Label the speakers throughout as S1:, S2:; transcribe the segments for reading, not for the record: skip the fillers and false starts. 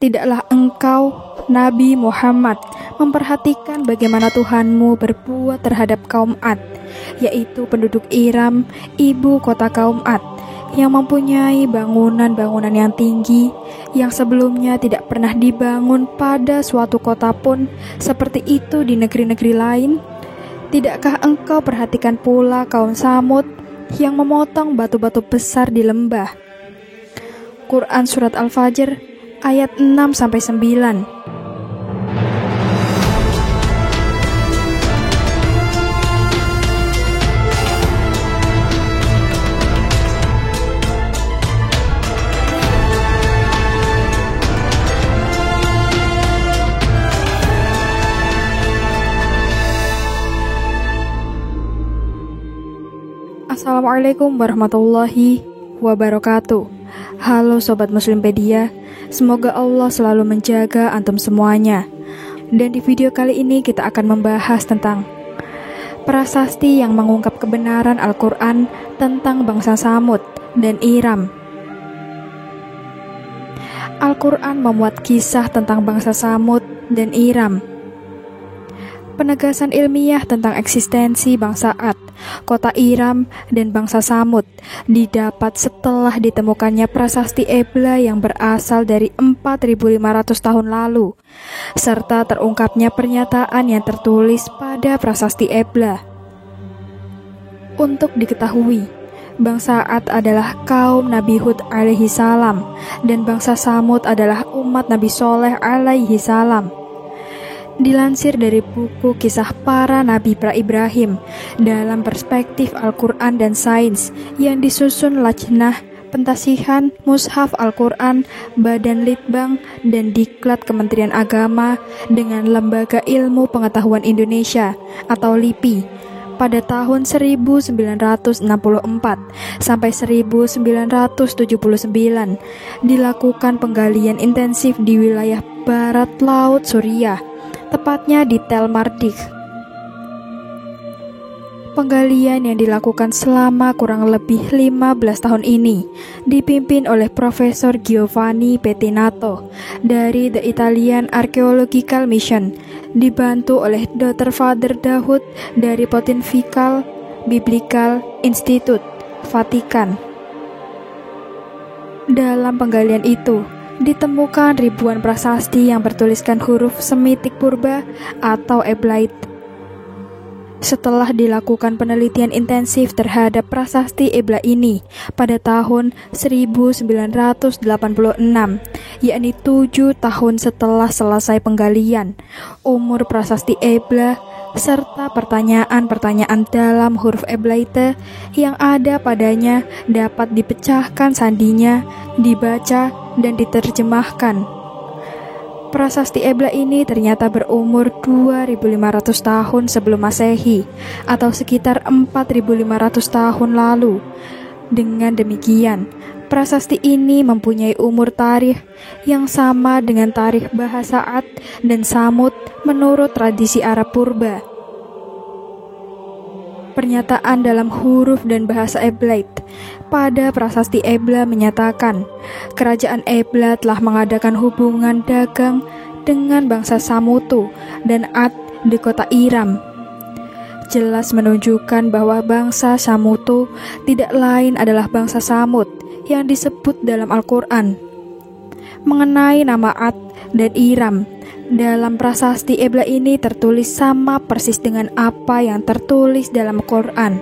S1: tidaklah engkau, Nabi Muhammad, memperhatikan bagaimana Tuhanmu berbuat terhadap kaum Ad, yaitu penduduk Iram, ibu kota kaum Ad, yang mempunyai bangunan-bangunan yang tinggi, yang sebelumnya tidak pernah dibangun pada suatu kota pun seperti itu di negeri-negeri lain? Tidakkah engkau perhatikan pula kaum Samud yang memotong batu-batu besar di lembah? Quran Surat Al-Fajr ayat 6-9. Assalamualaikum warahmatullahi wabarakatuh. Halo Sobat Muslimpedia, semoga Allah selalu menjaga antum semuanya. Dan di video kali ini kita akan membahas tentang prasasti yang mengungkap kebenaran Al-Quran tentang bangsa Samud dan Iram. Al-Quran memuat kisah tentang bangsa Samud dan Iram. Penegasan ilmiah tentang eksistensi bangsa Ad, kota Iram, dan bangsa Samud didapat setelah ditemukannya prasasti Ebla yang berasal dari 4.500 tahun lalu, serta terungkapnya pernyataan yang tertulis pada prasasti Ebla. Untuk diketahui, bangsa Ad adalah kaum Nabi Hud alaihi salam, dan bangsa Samud adalah umat Nabi Soleh alaihi salam. Dilansir dari buku Kisah Para Nabi Pra-Ibrahim dalam perspektif Al-Quran dan Sains yang disusun Lajnah Pentasihan Mushaf Al-Quran, Badan Litbang, dan Diklat Kementerian Agama dengan Lembaga Ilmu Pengetahuan Indonesia atau LIPI pada tahun 1964 sampai 1979 dilakukan penggalian intensif di wilayah barat laut Suriah, tepatnya di Tel Mardik. Penggalian yang dilakukan selama kurang lebih 15 tahun ini dipimpin oleh Profesor Giovanni Pettinato dari The Italian Archaeological Mission, dibantu oleh Dr. Father Dahoud dari Pontifical Biblical Institute, Vatikan. Dalam penggalian itu ditemukan ribuan prasasti yang bertuliskan huruf Semitik Purba atau Eblaite. Setelah dilakukan penelitian intensif terhadap prasasti Ebla ini pada tahun 1986, yakni 7 tahun setelah selesai penggalian, umur prasasti Ebla serta pertanyaan-pertanyaan dalam huruf Eblaite yang ada padanya dapat dipecahkan sandinya, dibaca, dan diterjemahkan. Prasasti Ebla ini ternyata berumur 2.500 tahun sebelum Masehi atau sekitar 4.500 tahun lalu. Dengan demikian, prasasti ini mempunyai umur tarikh yang sama dengan tarikh bahasa Ad dan Samud menurut tradisi Arab purba. Pernyataan dalam huruf dan bahasa Eblaite pada prasasti Ebla menyatakan kerajaan Ebla telah mengadakan hubungan dagang dengan bangsa Samutu dan Ad di kota Iram. Jelas menunjukkan bahwa bangsa Samutu tidak lain adalah bangsa Samud yang disebut dalam Al-Quran. Mengenai nama Ad dan Iram, dalam prasasti Ebla ini tertulis sama persis dengan apa yang tertulis dalam Al-Quran.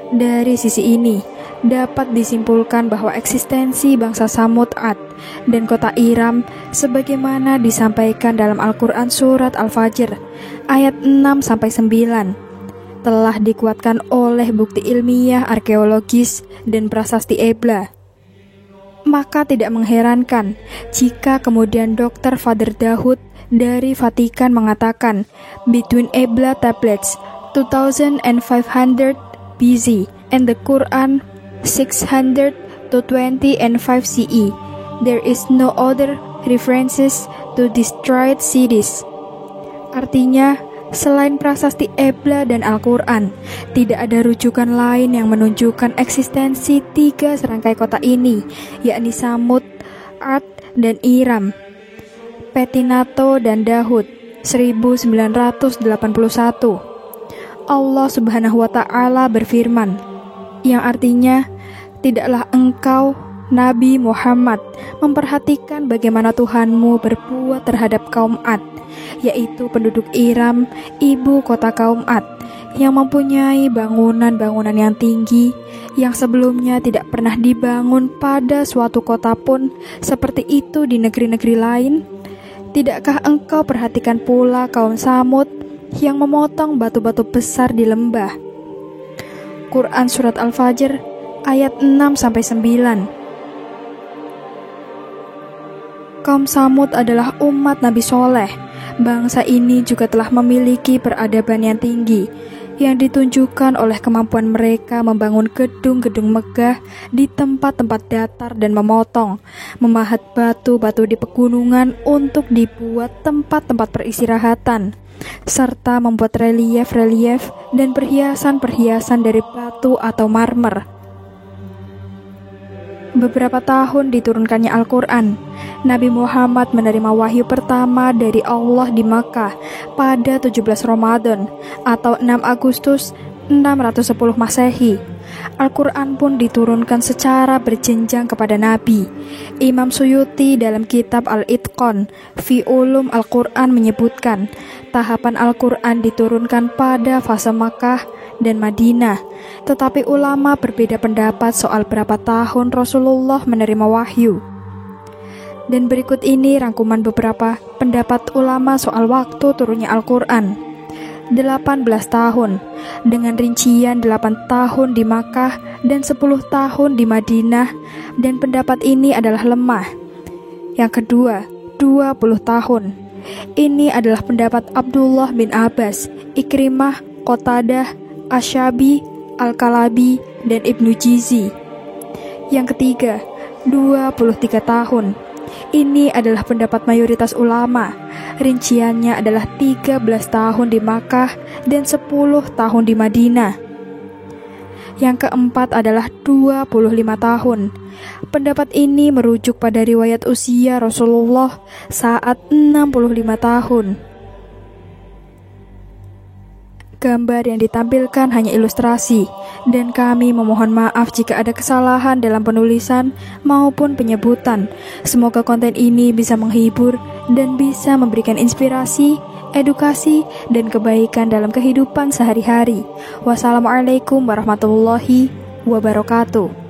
S1: Dari sisi ini, dapat disimpulkan bahwa eksistensi bangsa Samud Ad dan kota Iram sebagaimana disampaikan dalam Al-Quran Surat Al-Fajr ayat 6-9 telah dikuatkan oleh bukti ilmiah arkeologis dan prasasti Ebla. Maka tidak mengherankan jika kemudian Dr. Father Dahoud dari Vatikan mengatakan between Ebla tablets 2500 BC and the Quran 600 to 20 and 5 CE there is no other references to destroyed cities. Artinya, selain prasasti Ebla dan Al-Quran, tidak ada rujukan lain yang menunjukkan eksistensi 3 serangkai kota ini, yakni Samud, Ad, dan Iram, Petinato dan Dahud 1981. Allah Subhanahu wa Ta'ala berfirman, yang artinya, tidaklah engkau, Nabi Muhammad, memperhatikan bagaimana Tuhanmu berbuat terhadap kaum Ad, yaitu penduduk Iram, ibu kota kaum Ad, yang mempunyai bangunan-bangunan yang tinggi, yang sebelumnya tidak pernah dibangun pada suatu kota pun seperti itu di negeri-negeri lain. Tidakkah engkau perhatikan pula kaum Samud yang memotong batu-batu besar di lembah? Quran Surat Al-Fajr ayat 6-9. Kaum Samud adalah umat Nabi Soleh. Bangsa ini juga telah memiliki peradaban yang tinggi, yang ditunjukkan oleh kemampuan mereka membangun gedung-gedung megah di tempat-tempat datar dan memahat batu-batu di pegunungan untuk dibuat tempat-tempat peristirahatan, serta membuat relief-relief dan perhiasan-perhiasan dari batu atau marmer. Beberapa tahun diturunkannya Al-Quran, Nabi Muhammad menerima wahyu pertama dari Allah di Makkah pada 17 Ramadan atau 6 Agustus 610 Masehi. Al-Quran pun diturunkan secara berjenjang kepada Nabi. Imam Suyuti dalam kitab Al-Itqan fi Ulum Al-Quran menyebutkan, tahapan Al-Quran diturunkan pada fase Makkah dan Madinah, tetapi ulama berbeda pendapat soal berapa tahun Rasulullah menerima wahyu. Dan berikut ini rangkuman beberapa pendapat ulama soal waktu turunnya Al-Quran. 18 tahun, dengan rincian 8 tahun di Makkah dan 10 tahun di Madinah, dan pendapat ini adalah lemah. Yang kedua, 20 tahun. Ini adalah pendapat Abdullah bin Abbas, Ikrimah, Qatadah, Asyabi, Al-Kalabi, dan Ibnu Jizi. Yang ketiga, 23 tahun. Ini adalah pendapat mayoritas ulama. Rinciannya adalah 13 tahun di Makkah dan 10 tahun di Madinah. Yang keempat adalah 25 tahun. Pendapat ini merujuk pada riwayat usia Rasulullah saat 65 tahun. Gambar yang ditampilkan hanya ilustrasi, dan kami memohon maaf jika ada kesalahan dalam penulisan maupun penyebutan. Semoga konten ini bisa menghibur dan bisa memberikan inspirasi, edukasi, dan kebaikan dalam kehidupan sehari-hari. Wassalamualaikum warahmatullahi wabarakatuh.